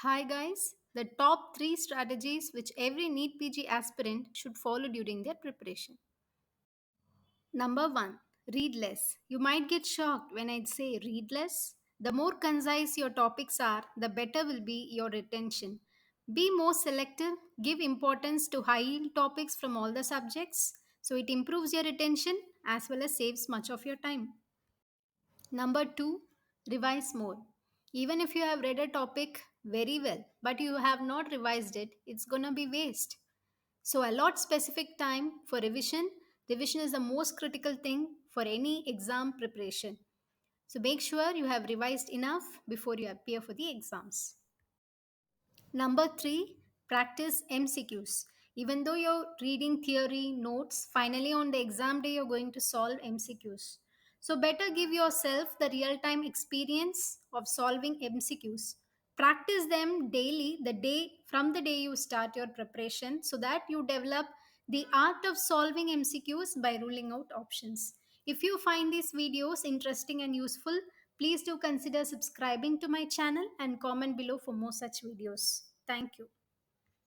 Hi guys, the top 3 strategies which every NEET PG aspirant should follow during their preparation. Number 1, read less. You might get shocked when I say read less. The more concise your topics are, the better will be your retention. Be more selective, give importance to high yield topics from all the subjects so it improves your retention as well as saves much of your time. Number two, revise more. Even if you have read a topic very well, but you have not revised it, it's gonna be waste. So allot specific time for revision. Revision is the most critical thing for any exam preparation. So make sure you have revised enough before you appear for the exams. Number three, practice MCQs. Even though you're reading theory, notes, finally on the exam day you're going to solve MCQs. So better give yourself the real-time experience of solving MCQs. Practice them daily from the day you start your preparation so that you develop the art of solving MCQs by ruling out options. If you find these videos interesting and useful, please do consider subscribing to my channel and comment below for more such videos. Thank you.